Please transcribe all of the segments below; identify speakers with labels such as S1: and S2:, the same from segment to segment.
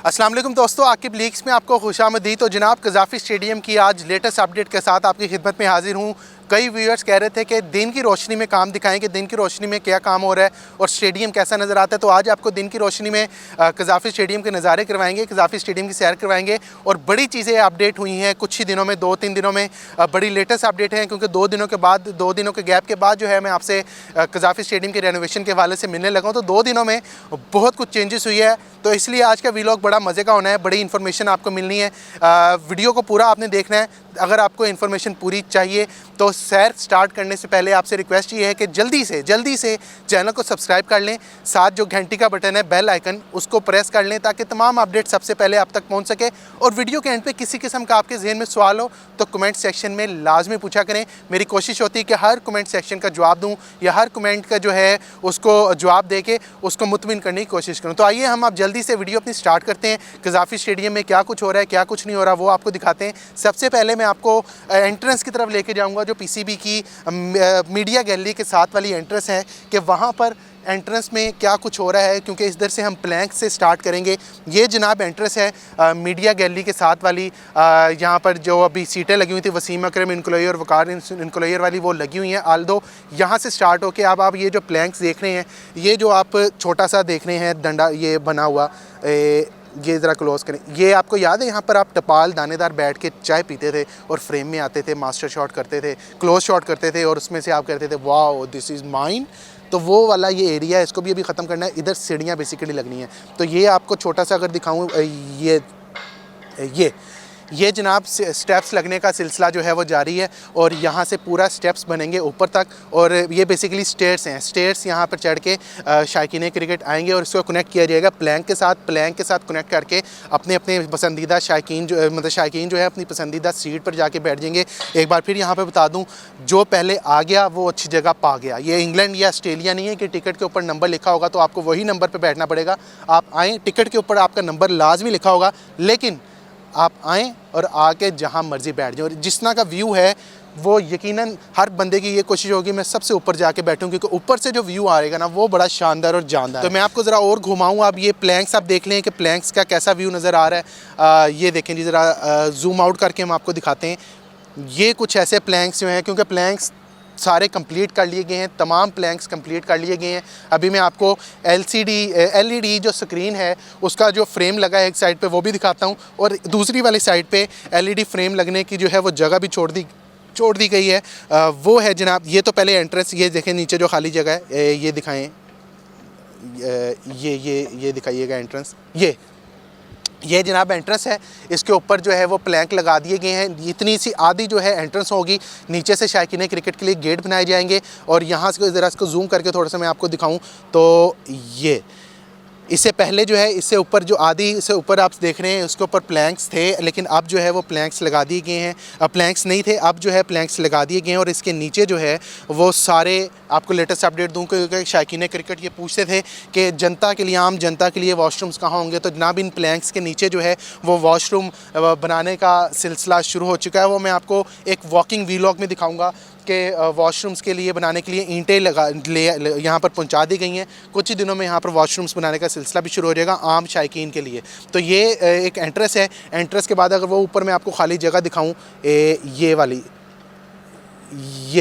S1: अस्सलाम वालेकुम दोस्तों, आकिब लीक्स में आपको खुशामदीद। तो जनाब कज़ाफ़ी स्टेडियम की आज लेटेस्ट अपडेट के साथ आपकी खिदमत में हाजिर हूँ। कई व्यूअर्स कह रहे थे कि दिन की रोशनी में काम दिखाएं कि दिन की रोशनी में क्या काम हो रहा है और स्टेडियम कैसा नज़र आता है। तो आज आपको दिन की रोशनी में कज़ाफ़ी स्टेडियम के नज़ारे करवाएंगे, कज़ाफ़ी स्टेडियम की सैर करवाएंगे और बड़ी चीज़ें अपडेट हुई हैं कुछ ही दिनों में, 2-3 दिनों में बड़ी लेटेस्ट अपडेट है। क्योंकि 2 दिनों के गैप के बाद जो है मैं आपसे कज़ाफ़ी स्टेडियम के रेनोवेशन के हवाले से मिलने लगा हूँ। तो 2 दिनों में बहुत कुछ चेंजेस हुई है, तो इसलिए आज का व्लॉग बड़ा मज़े का होना है, बड़ी इन्फॉर्मेशन आपको मिलनी है। वीडियो को पूरा आपने देखना है। अगर आपको इन्फॉर्मेशन पूरी चाहिए तो सैर स्टार्ट करने से पहले आपसे रिक्वेस्ट ये है कि जल्दी से चैनल को सब्सक्राइब कर लें, साथ जो घंटी का बटन है बेल आइकन उसको प्रेस कर लें ताकि तमाम अपडेट सबसे पहले आप तक पहुंच सके। और वीडियो के एंड पे किसी किस्म का आपके जहन में सवाल हो तो कमेंट सेक्शन में लाजमी पूछा करें। मेरी कोशिश होती है कि हर कमेंट सेक्शन का जवाब दूँ या हर कमेंट का जो है उसको जवाब दे के उसको मुतमिन करने की कोशिश करूँ। तो आइए हम आप जल्दी से वीडियो अपनी स्टार्ट करते हैं। कज़ाफ़ी स्टेडियम में क्या कुछ हो रहा है, क्या कुछ नहीं हो रहा, वो आपको दिखाते हैं। सबसे पहले मैं आपको एंट्रेंस की तरफ लेके जाऊंगा, जो पीसीबी की मीडिया गैलरी के साथ वाली एंट्रेंस है कि वहाँ पर एंट्रेंस में क्या कुछ हो रहा है, क्योंकि इधर से हम प्लैंक से स्टार्ट करेंगे। ये जनाब एंट्रेंस है मीडिया गैलरी के साथ वाली। यहाँ पर जो अभी सीटें लगी हुई थी वसीम अकरम इनक्लोयर और वकार इनक्लोयर वाली, वो लगी हुई हैं। आल्दो यहाँ से स्टार्ट होके अब आप ये जो प्लैंक्स देख रहे हैं, ये जो आप छोटा सा देख रहे हैं डंडा ये बना हुआ, ये ज़रा क्लोज़ करें। ये आपको याद है यहाँ पर आप टपाल दानेदार बैठ के चाय पीते थे और फ्रेम में आते थे, मास्टर शॉट करते थे, क्लोज शॉट करते थे और उसमें से आप कहते थे वाओ दिस इज़ माइन। तो वो वाला ये एरिया है, इसको भी अभी ख़त्म करना है। इधर सीढ़ियाँ बेसिकली लगनी है। तो ये आपको छोटा सा अगर दिखाऊँ, ये जनाब स्टेप्स लगने का सिलसिला जो है वो जारी है और यहाँ से पूरा स्टेप्स बनेंगे ऊपर तक। और ये बेसिकली स्टेयर्स हैं। स्टेयर्स यहाँ पर चढ़ के शायकीन क्रिकेट आएंगे और इसको कनेक्ट किया जाएगा प्लैंक के साथ। प्लैंक के साथ कनेक्ट करके अपने अपने पसंदीदा शायकीन जो है अपनी पसंदीदा सीट पर जाके बैठ जाएंगे। एक बार फिर यहाँ पर बता दूँ, जो पहले आ गया वो अच्छी जगह पा गया। ये इंग्लैंड या ऑस्ट्रेलिया नहीं है कि टिकट के ऊपर नंबर लिखा होगा तो आपको वही नंबर पर बैठना पड़ेगा। आप आएँ, टिकट के ऊपर आपका नंबर लाजमी लिखा होगा, लेकिन आप आएँ और आके जहाँ मर्ज़ी बैठ जाएँ। और जिस तरह का व्यू है वो यकीनन हर बंदे की ये कोशिश होगी मैं सबसे ऊपर जाके बैठूं, क्योंकि ऊपर से जो व्यू आएगा ना वो बड़ा शानदार और जानदार। तो मैं आपको ज़रा और घुमाऊँ। आप ये प्लैंक्स आप देख लें कि प्लैंक्स का कैसा व्यू नज़र आ रहा है। ये देखें जी, ज़रा जूम आउट करके हम आपको दिखाते हैं। ये कुछ ऐसे प्लैंक्स जो हैं, क्योंकि प्लैंक्स सारे कंप्लीट कर लिए गए हैं, तमाम प्लैंक्स कंप्लीट कर लिए गए हैं। अभी मैं आपको एलईडी जो स्क्रीन है उसका जो फ्रेम लगा है एक साइड पे वो भी दिखाता हूँ, और दूसरी वाली साइड पे एलईडी फ्रेम लगने की जो है वो जगह भी छोड़ दी गई है। वो है जनाब, ये तो पहले एंट्रेंस, ये देखें नीचे जो खाली जगह है, ये दिखाएँ, ये दिखाइएगा एंट्रेंस। ये जनाब एंट्रेंस है, इसके ऊपर जो है वो प्लैंक लगा दिए गए हैं। इतनी सी आधी जो है एंट्रेंस होगी, नीचे से शायकीन क्रिकेट के लिए गेट बनाए जाएंगे। और यहाँ से ज़रा इसको जूम करके थोड़ा सा मैं आपको दिखाऊं तो ये इससे पहले जो है इससे ऊपर जो आधी से ऊपर आप देख रहे हैं उसके ऊपर प्लैंक्स थे, लेकिन अब जो है वो प्लैंक्स लगा दिए गए हैं। अब प्लैंक्स नहीं थे, अब जो है प्लैंक्स लगा दिए गए हैं। और इसके नीचे जो है वो सारे आपको लेटेस्ट अपडेट दूँ, क्योंकि शायकीन क्रिकेट ये पूछते थे कि जनता के लिए, आम जनता के लिए वॉशरूम्स कहाँ होंगे। तो जनाब इन प्लैंक्स के नीचे जो है वो वॉशरूम बनाने का सिलसिला शुरू हो चुका है। वो मैं आपको एक वॉकिंग व्लॉग में दिखाऊँगा कि वॉशरूम्स के लिए बनाने के लिए ईंटें यहाँ पर पहुंचा दी गई हैं। कुछ ही दिनों में यहाँ पर वॉशरूम्स बनाने का सिलसिला भी शुरू हो जाएगा आम शायकीन के लिए। तो ये एक एंट्रेंस है। एंट्रेंस के बाद अगर वो ऊपर मैं आपको खाली जगह दिखाऊं, ये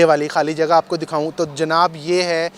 S1: वाली खाली जगह आपको दिखाऊं तो जनाब ये है,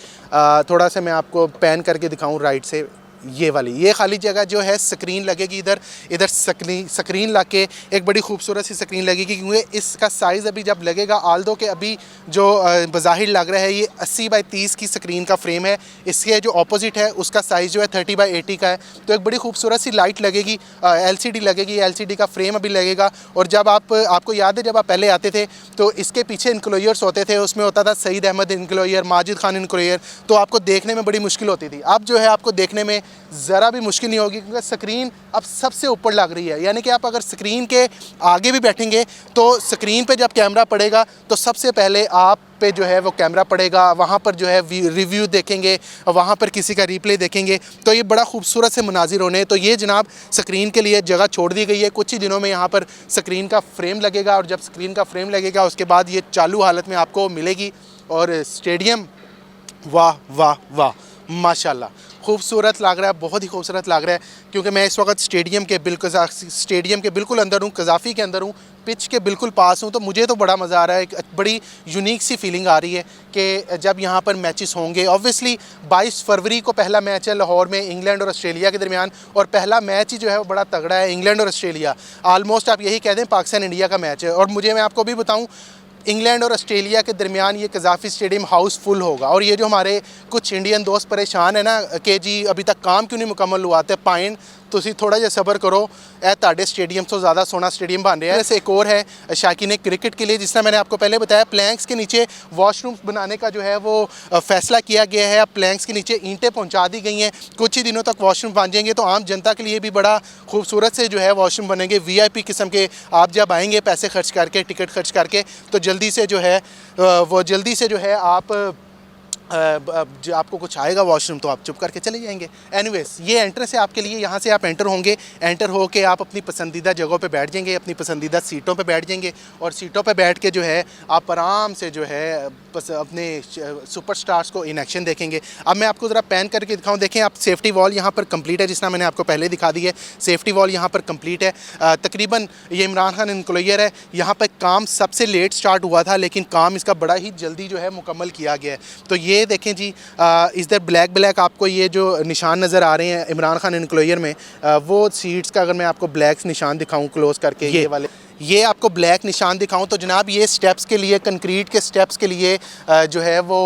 S1: थोड़ा सा मैं आपको पैन करके दिखाऊं राइट से, ये खाली जगह जो है स्क्रीन लगेगी। इधर स्क्रीन ला के एक बड़ी खूबसूरत सी स्क्रीन लगेगी, क्योंकि इसका साइज़ अभी जब लगेगा, आल्दो के अभी जो बज़ाहिर लग रहा है ये 80x30 की स्क्रीन का फ्रेम है। इसके जो अपोजिट है उसका साइज़ जो है 30x80 का है। तो एक बड़ी खूबसूरत सी लाइट लगेगी, LCD लगेगी, LCD का फ्रेम अभी लगेगा। और जब आपको याद है जब आप पहले आते थे तो इसके पीछे इनक्लोयर्स होते थे, उसमें होता था सईद अहमद इनक्लोयर, माजिद खान इनक्लोयर, तो आपको देखने में बड़ी मुश्किल होती थी। अब जो है आपको देखने में ज़रा भी मुश्किल नहीं होगी, क्योंकि स्क्रीन अब सबसे ऊपर लग रही है। यानी कि आप अगर स्क्रीन के आगे भी बैठेंगे तो स्क्रीन पे जब कैमरा पड़ेगा तो सबसे पहले आप पे जो है वो कैमरा पड़ेगा, वहाँ पर जो है रिव्यू देखेंगे, वहाँ पर किसी का रिप्ले देखेंगे। तो ये बड़ा खूबसूरत से मनाजिर होने। तो ये जनाब स्क्रीन के लिए जगह छोड़ दी गई है। कुछ ही दिनों में यहाँ पर स्क्रीन का फ्रेम लगेगा, और जब स्क्रीन का फ्रेम लगेगा उसके बाद ये चालू हालत में आपको मिलेगी। और स्टेडियम वाह वाह वाह माशाल्लाह, खूबसूरत लग रहा है, बहुत ही खूबसूरत लग रहा है। क्योंकि मैं इस वक्त स्टेडियम के बिल्कुल अंदर हूँ, कज़ाफ़ी के अंदर हूँ, पिच के बिल्कुल पास हूँ। तो मुझे तो बड़ा मज़ा आ रहा है, एक बड़ी यूनिक सी फीलिंग आ रही है कि जब यहाँ पर मैचेस होंगे। ऑब्वियसली 22 फरवरी को पहला मैच है लाहौर में इंग्लैंड और ऑस्ट्रेलिया के दरमियान, और पहला मैच ही जो है वो बड़ा तगड़ा है, इंग्लैंड और ऑस्ट्रेलिया। आलमोस्ट आप यही कह दें पाकिस्तान इंडिया का मैच है। और मैं आपको भी बताऊँ, इंग्लैंड और ऑस्ट्रेलिया के दरमियान ये कज़ाफ़ी स्टेडियम हाउसफुल होगा। और ये जो हमारे कुछ इंडियन दोस्त परेशान है ना कि जी अभी तक काम क्यों नहीं मुकम्मल हुआ, तो पाइन तुसी थोड़ा जिहा सबर करो, ए ताड़े स्टेडियम तो ज़्यादा सोहना स्टेडियम बन रहा है। जैसे एक और है शाकीन क्रिकेट के लिए, जिसने मैंने आपको पहले बताया, प्लैंक्स के नीचे वॉशरूम्स बनाने का जो है वो फ़ैसला किया गया है। अब प्लैंक्स के नीचे ईंटें पहुंचा दी गई हैं, कुछ ही दिनों तक वॉशरूम बन जाएंगे। तो आम जनता के लिए भी बड़ा खूबसूरत से जो है वॉशरूम बनेंगे, VIP किस्म के। आप जब आएँगे पैसे खर्च करके, टिकट खर्च करके, तो जल्दी से जो है आप जो आपको कुछ आएगा वॉशरूम तो आप चुप करके चले जाएंगे। एनीवेज, ये एंट्रेंस है आपके लिए, यहाँ से आप एंटर होंगे। एंटर होके आप अपनी पसंदीदा जगहों पे बैठ जाएंगे, अपनी पसंदीदा सीटों पे बैठ जाएंगे, और सीटों पे बैठ के जो है आप आराम से जो है अपने सुपरस्टार्स को इन एक्शन देखेंगे। अब मैं आपको ज़रा पैन करके दिखाऊँ। देखें आप, सेफ्टी वॉल यहाँ पर कंप्लीट है, जिसना मैंने आपको पहले दिखा दी है। सेफ्टी वॉल यहाँ पर कंप्लीट है। तकरीबन ये इमरान खान इनक्लोजर है। यहाँ पर काम सबसे लेट स्टार्ट हुआ था, लेकिन काम इसका बड़ा ही जल्दी जो है मुकम्मल किया गया है। तो ये देखें जी, इधर ब्लैक आपको ये जो निशान नज़र आ रहे हैं इमरान खान इनक्लोजर में, वो सीट्स का अगर मैं आपको ब्लैक निशान दिखाऊं क्लोज करके, ये वाले, ये आपको ब्लैक निशान दिखाऊं तो जनाब ये स्टेप्स के लिए, कंक्रीट के स्टेप्स के लिए जो है वो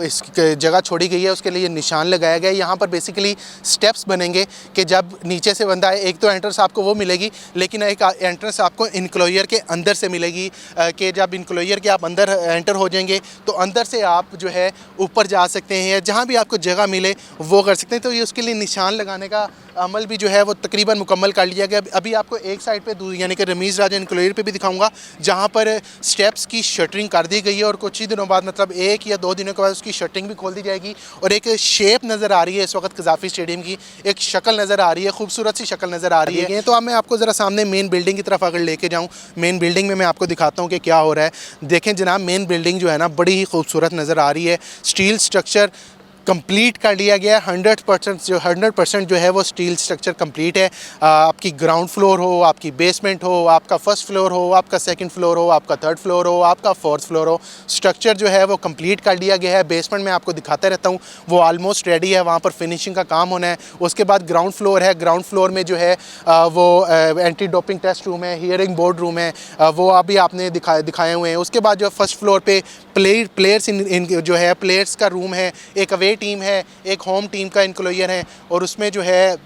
S1: इस जगह छोड़ी गई है, उसके लिए निशान लगाया गया है। यहाँ पर बेसिकली स्टेप्स बनेंगे कि जब नीचे से बंदा है, एक तो एंट्रेंस आपको वो मिलेगी, लेकिन एक एंट्रेंस आपको इनक्लोजर के अंदर से मिलेगी कि जब इनक्लोजर के आप अंदर एंटर हो जाएंगे तो अंदर से आप जो है ऊपर जा सकते हैं, या जहाँ भी आपको जगह मिले वो कर सकते हैं। तो ये उसके लिए निशान लगाने का अमल भी जो है वो तकरीबन मुकम्मल कर लिया गया। अभी आपको एक साइड पे यानी कि रमीज़ राजा इनक्लोजर पे भी दिखाऊंगा, जहाँ पर स्टेप्स की शटरिंग कर दी गई है, और कुछ ही दिनों बाद, मतलब 1 या 2 दिनों के बाद उसकी शटरिंग भी खोल दी जाएगी। और एक शेप नज़र आ रही है इस वक्त कज़ाफ़ी स्टेडियम की, एक शक्ल नज़र आ रही है, खूबसूरत सी शक्ल नज़र आ रही है। तो अब मैं आपको ज़रा सामने मेन बिल्डिंग की तरफ अगर लेके जाऊँ, मेन बिल्डिंग में मैं आपको दिखाता हूँ कि क्या हो रहा है। देखें जनाब, मेन बिल्डिंग जो है ना बड़ी ही खूबसूरत नज़र आ रही है। स्टील स्ट्रक्चर कंप्लीट कर लिया गया है। 100% जो है वो स्टील स्ट्रक्चर कंप्लीट है। आपकी ग्राउंड फ्लोर हो, आपकी बेसमेंट हो, आपका फर्स्ट फ्लोर हो, आपका सेकंड फ्लोर हो, आपका थर्ड फ्लोर हो, आपका फोर्थ फ्लोर हो, स्ट्रक्चर जो है वो कंप्लीट कर लिया गया है। बेसमेंट में आपको दिखाता रहता हूँ, वो ऑलमोस्ट रेडी है, वहाँ पर फिनिशिंग का काम होना है। उसके बाद ग्राउंड फ्लोर है, ग्राउंड फ्लोर में जो है वो एंटी डोपिंग टेस्ट रूम है, हियरिंग बोर्ड रूम है, वो अभी आपने दिखाए हुए हैं। उसके बाद जो फर्स्ट फ्लोर पे प्लेयर्स जो है प्लेयर्स का रूम है, एक अवे टीम है, एक होम टीम का इनक्लोजर है, और उसमें जो है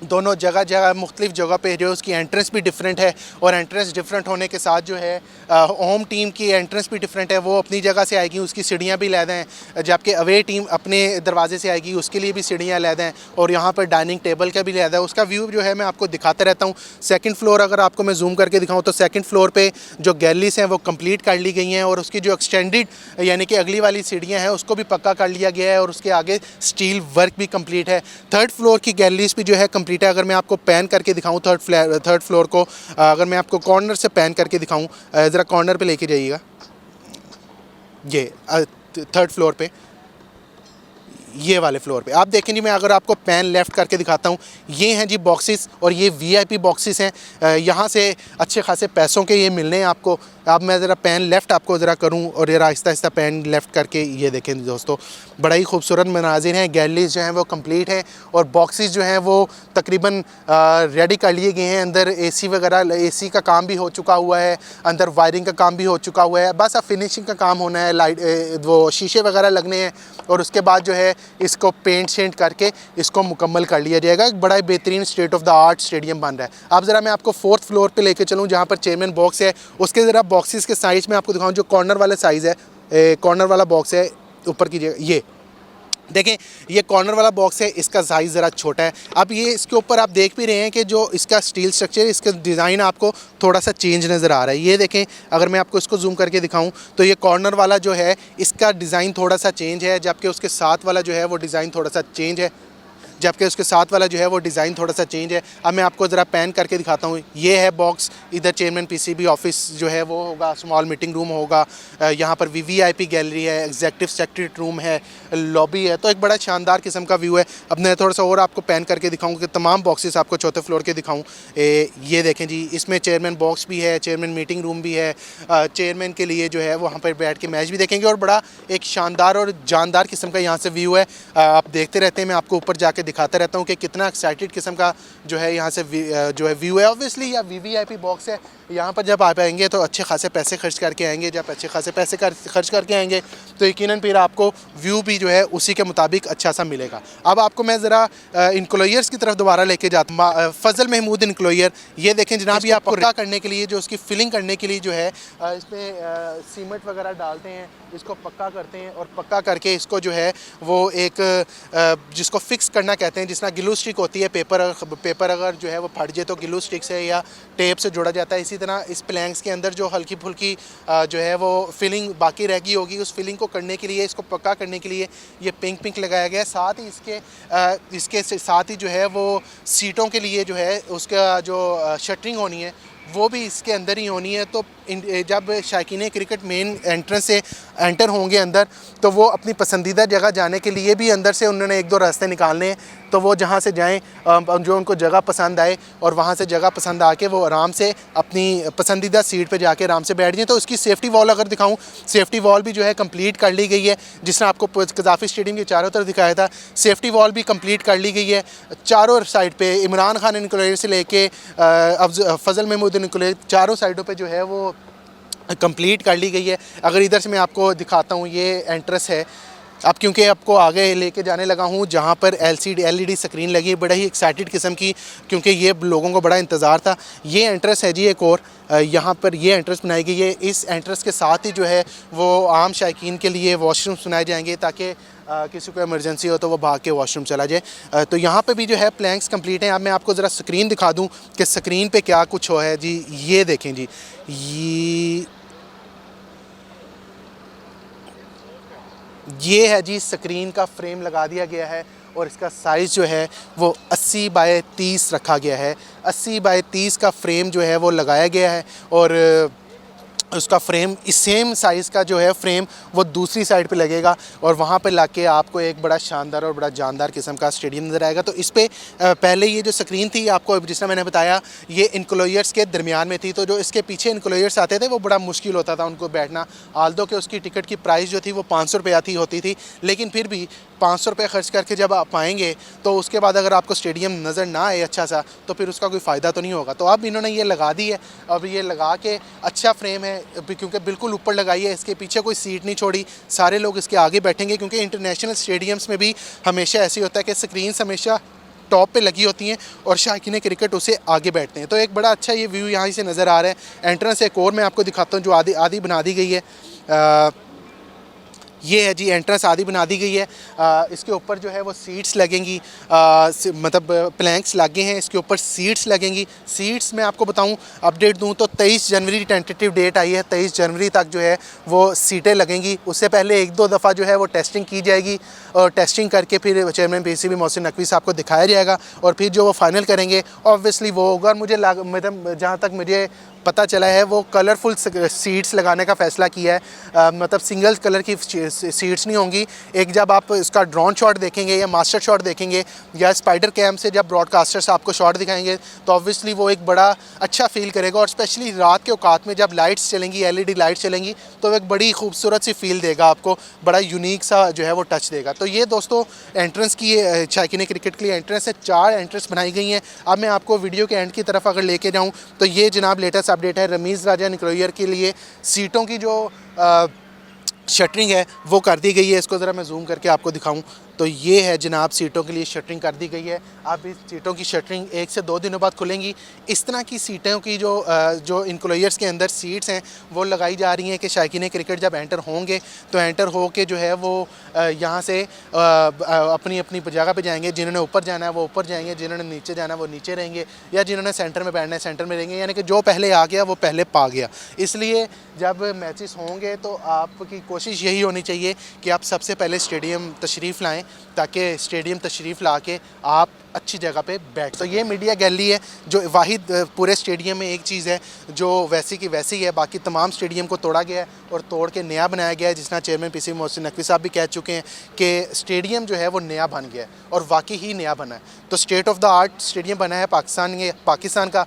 S1: दोनों जगह मुख्तलिफ जगह पे जो उसकी एंट्रेंस भी डिफरेंट है, और एंट्रेंस डिफरेंट होने के साथ जो है होम टीम की एंट्रेंस भी डिफरेंट है, वो अपनी जगह से आएगी, उसकी सीढ़ियाँ भी अलग हैं, जबकि अवे टीम अपने दरवाजे से आएगी, उसके लिए भी सीढ़ियाँ अलग हैं, और यहाँ पर डाइनिंग टेबल का भी अलग है। उसका व्यू जो है मैं आपको दिखाता रहता हूँ। सेकंड फ्लोर अगर आपको मैं जूम करके दिखाऊँ तो सेकंड फ्लोर पे जो गैलरीज हैं वो कंप्लीट कर ली गई हैं, और उसकी जो एक्सटेंडेड यानी कि अगली वाली सीढ़ियाँ हैं उसको भी पक्का कर लिया गया है, और उसके आगे स्टील वर्क भी कंप्लीट है। थर्ड फ्लोर की गैलरीज भी जो है कंप्लीट है। अगर मैं आपको पैन करके दिखाऊं थर्ड फ्लोर को, अगर मैं आपको कॉर्नर से पैन करके दिखाऊं, ज़रा कॉर्नर पे लेके जाइएगा, ये थर्ड फ्लोर पे, ये वाले फ्लोर पे आप देखें जी। मैं अगर आपको पैन लेफ़्ट करके दिखाता हूँ, ये हैं जी बॉक्सेस, और ये VIP बॉक्सेस हैं। यहाँ से अच्छे खासे पैसों के ये मिलने हैं आपको। अब मैं ज़रा पैन लेफ़्ट आपको ज़रा करूँ, और ये आहिस्ता आहिस्ता पैन लेफ़्ट करके ये देखें दोस्तों, बड़ा ही खूबसूरत मनाजिर हैं। गैलरीज जो हैं वो कंप्लीट हैं, और बॉक्सेस जो हैं वो तकरीबन रेडी कर लिए गए हैं। अंदर AC वगैरह, AC का काम भी हो चुका हुआ है, अंदर वायरिंग का काम भी हो चुका हुआ है, बस अब फिनिशिंग का काम होना है, लाइट वो शीशे वगैरह लगने हैं, और उसके बाद जो है इसको पेंट शेंट करके इसको मुकम्मल कर लिया जाएगा। एक बड़ा ही बेहतरीन state of the art stadium बन रहा है। अब ज़रा मैं आपको फोर्थ फ्लोर पे लेके चलूँ, जहाँ पर चेयरमैन बॉक्स है, उसके ज़रा बॉक्सेस के साइज़ में आपको दिखाऊँ। जो कॉर्नर वाला साइज़ है, कॉर्नर वाला बॉक्स है ऊपर की जगह, ये देखें, ये कॉर्नर वाला बॉक्स है, इसका साइज़ ज़रा छोटा है। अब ये इसके ऊपर आप देख भी रहे हैं कि जो इसका स्टील स्ट्रक्चर है, इसका डिज़ाइन आपको थोड़ा सा चेंज नज़र आ रहा है। ये देखें, अगर मैं आपको इसको जूम करके दिखाऊं तो ये कॉर्नर वाला जो है इसका डिज़ाइन थोड़ा सा चेंज है, जबकि उसके साथ वाला जो है वो डिज़ाइन थोड़ा सा चेंज है। जबकि उसके साथ वाला जो है वो डिज़ाइन थोड़ा सा चेंज है। अब मैं आपको ज़रा पैन करके दिखाता हूँ। ये है बॉक्स, इधर चेयरमैन पीसीबी ऑफिस जो है वो होगा, स्मॉल मीटिंग रूम होगा, यहाँ पर वीवीआईपी गैलरी है, एग्जेक्टिव सेक्रेटरी रूम है, लॉबी है। तो एक बड़ा शानदार किस्म का व्यू है। अब मैं थोड़ा सा और आपको पैन करके दिखाऊँ कि तमाम बॉक्सेस आपको चौथे फ्लोर के दिखाऊँ। ये देखें जी, इसमें चेयरमैन बॉक्स भी है, चेयरमैन मीटिंग रूम भी है। चेयरमैन के लिए जो है वहाँ पर बैठ के मैच भी देखेंगे और बड़ा एक शानदार और जानदार किस्म का यहाँ से व्यू है। आप देखते रहते हैं, मैं आपको ऊपर जाके दिखाता रहता हूँ कि कितना एक्साइटेड किस्म का जो है यहाँ से जो है व्यू है। ऑब्वियसली यह वीवीआईपी बॉक्स है, यहाँ पर जब आप आएंगे तो अच्छे खासे पैसे खर्च करके आएंगे। जब अच्छे खासे पैसे खर्च करके आएंगे तो यकीनन फिर आपको व्यू भी जो है उसी के मुताबिक अच्छा सा मिलेगा। अब आपको मैं ज़रा इंक्लोयर्स की तरफ दोबारा लेके जाता हूँ। फजल महमूद इंक्लोयर, ये देखें जनाब, ये आपको पक्का करने के लिए, जो उसकी फिलिंग करने के लिए जो है इसमें सीमेंट वगैरह डालते हैं, इसको पक्का करते हैं और पक्का करके इसको जो है वो एक जिसको फिक्स करना कहते हैं, जिस तरह ग्लू स्टिक होती है, पेपर अगर जो है वो फट जाए तो ग्लू स्टिक से या टेप से जोड़ा जाता है। इसी तरह इस प्लैंक्स के अंदर जो हल्की फुल्की जो है वो फिलिंग बाकी रह गई होगी, उस फिलिंग को करने के लिए, इसको पक्का करने के लिए ये पिंक लगाया गया है। साथ ही इसके साथ ही जो है वो सीटों के लिए जो है उसका जो शटरिंग होनी है वो भी इसके अंदर ही होनी है। तो जब शायकीन क्रिकेट मेन एंट्रेंस से एंटर होंगे अंदर, तो वो अपनी पसंदीदा जगह जाने के लिए भी अंदर से उन्होंने एक दो रास्ते निकालने हैं। तो वो जहाँ से जाएं, जो उनको जगह पसंद आए और वहाँ से जगह पसंद आके वो आराम से अपनी पसंदीदा सीट पे जाके आराम से बैठ जाएं। तो उसकी सेफ्टी वॉल अगर दिखाऊं, सेफ्टी वॉल भी जो है कंप्लीट कर ली गई है, जिसने आपको कज़ाफ़ी स्टेडियम के चारों तरफ दिखाया था। सेफ्टी वॉल भी कंप्लीट कर ली गई है चारों साइड पे। इमरान खान इंक्लोयर से लेके फजल महमूद इंक्लोयर, चारों साइडों पे जो है वो कंप्लीट कर ली गई है। अगर इधर से मैं आपको दिखाता हूँ, ये एंट्रेंस है। अब क्योंकि आपको आगे लेके जाने लगा हूँ जहाँ पर एलईडी स्क्रीन लगी है, बड़ा ही एक्साइटेड किस्म की, क्योंकि ये लोगों को बड़ा इंतज़ार था। ये एंट्रेंस है जी एक और, यहाँ पर ये एंट्रेंस बनाई गई है। इस एंट्रेंस के साथ ही जो है वो आम शायकीन के लिए वॉशरूम बनाए जाएंगे, ताकि किसी को इमरजेंसी हो तो वो भाग के वॉशरूम चला जाए। तो यहाँ पे भी जो है प्लैंक्स कंप्लीट हैं। अब मैं आपको ज़रा स्क्रीन दिखा दूँ कि स्क्रीन पे क्या कुछ हो है जी। ये देखें जी, ये है जी, स्क्रीन का फ्रेम लगा दिया गया है और इसका साइज़ जो है वो 80 बाय 30 रखा गया है। 80 बाय 30 का फ्रेम जो है वो लगाया गया है और उसका फ्रेम इस सेम साइज़ का जो है फ्रेम वो दूसरी साइड पे लगेगा और वहाँ पे लाके आपको एक बड़ा शानदार और बड़ा जानदार किस्म का स्टेडियम नज़र आएगा। तो इस पे पहले ये जो स्क्रीन थी आपको, जिसने मैंने बताया, ये इंक्लोयर्स के दरमियान में थी। तो जो इसके पीछे इंक्लोयर्स आते थे वो बड़ा मुश्किल होता था उनको बैठना। आल्दो कि उसकी टिकट की प्राइस जो थी वो 500 रुपये होती थी, लेकिन फिर भी 500 रुपये खर्च करके जब आप आएँगे तो उसके बाद अगर आपको स्टेडियम नज़र ना आए अच्छा सा, तो फिर उसका कोई फ़ायदा तो नहीं होगा। तो अब इन्होंने ये लगा दी है। अब ये लगा के अच्छा फ्रेम है, क्योंकि बिल्कुल ऊपर लगाई है, इसके पीछे कोई सीट नहीं छोड़ी, सारे लोग इसके आगे बैठेंगे। क्योंकि इंटरनेशनल स्टेडियम्स में भी हमेशा ऐसे होता है कि स्क्रीन्स हमेशा टॉप पे लगी होती हैं और शायकीन क्रिकेट उसे आगे बैठते हैं। तो एक बड़ा अच्छा ये व्यू यहाँ से नज़र आ रहा है। एंट्रेंस एक और मैं आपको दिखाता हूँ जो आधी बना दी गई है। ये है जी, एंट्रेंस आधी बना दी गई है। इसके ऊपर जो है वो सीट्स लगेंगी, मतलब प्लैंक्स लगे हैं, इसके ऊपर सीट्स लगेंगी। सीट्स मैं आपको बताऊं, अपडेट दूं तो 23 जनवरी टेंटेटिव डेट आई है, 23 जनवरी तक जो है वो सीटें लगेंगी। उससे पहले एक दो दफ़ा जो है वो टेस्टिंग की जाएगी और टेस्टिंग करके फिर चेयरमैन पीसीबी मोहसिन नकवी साहब को दिखाया जाएगा और फिर जो वो फाइनल करेंगे ऑब्वियसली वो होगा। मुझे मतलब जहाँ तक मुझे पता चला है वो कलरफुल सीट्स लगाने का फ़ैसला किया है। मतलब सिंगल कलर की सीट्स नहीं होंगी। एक जब आप इसका ड्रोन शॉट देखेंगे या मास्टर शॉट देखेंगे या स्पाइडर कैम से जब ब्रॉडकास्टर्स आपको शॉट दिखाएंगे तो ऑब्वियसली वो एक बड़ा अच्छा फील करेगा। और स्पेशली रात के औकात में जब लाइट्स चलेंगी, एलईडी लाइट्स चलेंगी, तो एक बड़ी खूबसूरत सी फील देगा आपको, बड़ा यूनिक सा जो है वो टच देगा। तो ये दोस्तों एंट्रेंस की ये शायकीन क्रिकेट के लिए एंट्रेंस है। 4 एंट्रेंस बनाई गई हैं। अब मैं आपको वीडियो के एंड की तरफ अगर लेके जाऊँ तो ये जनाब लेटेस्ट अपडेट है। रमीज़ राजा इंक्लोयर के लिए सीटों की जो शटरिंग है वो कर दी गई है। इसको ज़रा मैं जूम करके आपको दिखाऊं तो ये है जनाब, सीटों के लिए शटरिंग कर दी गई है। अब इस सीटों की शटरिंग 1 से 2 दिनों बाद खुलेंगी। इस तरह की सीटों की जो इंक्लोयर्स के अंदर सीट्स हैं वो लगाई जा रही हैं कि शायकीन क्रिकेट जब एंटर होंगे तो एंटर हो के जो है वो यहाँ से अपनी अपनी जगह पे जाएंगे। जिन्होंने ऊपर जाना है वो ऊपर जाएंगे, जिन्होंने नीचे जाना है वो नीचे रहेंगे, या जिन्होंने सेंटर में बैठना है सेंटर में रहेंगे। यानी कि जो पहले आ गया वो पहले पा गया। इसलिए जब मैचेस होंगे तो आपकी कोशिश यही होनी चाहिए कि आप सबसे पहले स्टेडियम तशरीफ़ लाएँ ताकि स्टेडियम तशरीफ़ ला के आप अच्छी जगह पे बैठ। तो ये मीडिया गैलरी है जो वाहिद पूरे स्टेडियम में एक चीज़ है जो वैसी की वैसी है। बाकी तमाम स्टेडियम को तोड़ा गया है और तोड़ के नया बनाया गया है। जिस तरह चेयरमैन पीसी मोहसिन नकवी साहब भी कह चुके हैं कि स्टेडियम जो है वो नया बन गया है और वाकई ही नया बना है। तो state of the art stadium बना है पाकिस्तान का।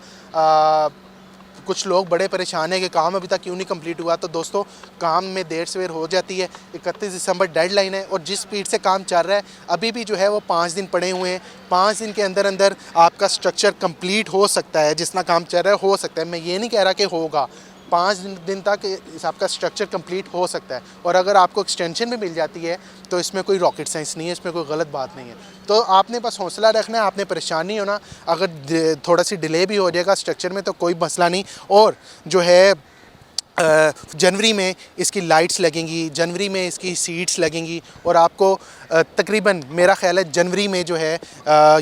S1: कुछ लोग बड़े परेशान हैं कि काम अभी तक क्यों नहीं कंप्लीट हुआ। तो दोस्तों, काम में देर सवेर हो जाती है। 31 दिसंबर डेडलाइन है और जिस स्पीड से काम चल रहा है अभी भी जो है वो 5 दिन पड़े हुए हैं। 5 दिन के अंदर अंदर आपका स्ट्रक्चर कंप्लीट हो सकता है। जितना काम चल रहा है हो सकता है, मैं ये नहीं कह रहा कि होगा। 5 दिन तक आपका स्ट्रक्चर कंप्लीट हो सकता है और अगर आपको एक्सटेंशन भी मिल जाती है तो इसमें कोई रॉकेट साइंस नहीं है, इसमें कोई गलत बात नहीं है। तो आपने बस हौसला रखना है, आपने परेशान नहीं होना। अगर थोड़ा सी डिले भी हो जाएगा स्ट्रक्चर में तो कोई मसला नहीं। और जो है जनवरी में इसकी लाइट्स लगेंगी, जनवरी में इसकी सीट्स लगेंगी और आपको तकरीबन मेरा ख्याल है जनवरी में जो है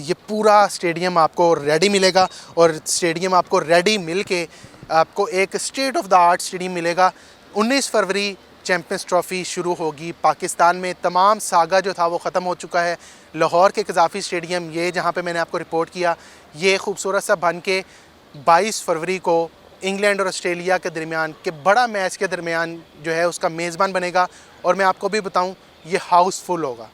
S1: ये पूरा स्टेडियम आपको रेडी मिलेगा। और स्टेडियम आपको रेडी मिल के आपको एक state of the art stadium मिलेगा। 19 फरवरी चैम्पियंस ट्रॉफ़ी शुरू होगी पाकिस्तान में। तमाम सागा जो था वो ख़त्म हो चुका है। लाहौर के कज़ाफ़ी स्टेडियम, ये जहाँ पे मैंने आपको रिपोर्ट किया, ये खूबसूरत सा बन के 22 फरवरी को इंग्लैंड और ऑस्ट्रेलिया के दरमियान के बड़ा मैच के दरमियान जो है उसका मेज़बान बनेगा। और मैं आपको भी बताऊँ, ये हाउसफुल होगा।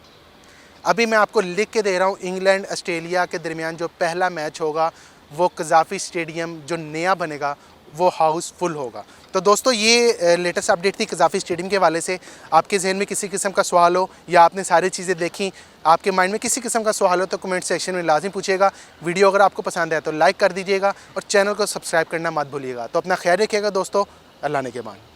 S1: अभी मैं आपको लिख के दे रहा हूँ, इंग्लैंड ऑस्ट्रेलिया के दरमियान जो पहला मैच होगा वो कज़ाफ़ी स्टेडियम जो नया बनेगा वो हाउसफुल होगा। तो दोस्तों, ये लेटेस्ट अपडेट थी कज़ाफ़ी स्टेडियम के हवाले से। आपके जहन में किसी किस्म का सवाल हो या आपने सारी चीज़ें देखी, आपके माइंड में किसी किस्म का सवाल हो तो कमेंट सेक्शन में लाजिम पूछिएगा। वीडियो अगर आपको पसंद आए तो लाइक कर दीजिएगा और चैनल को सब्सक्राइब करना मत भूलिएगा। तो अपना ख्याल रखिएगा दोस्तों। अल्लाह ने के मान।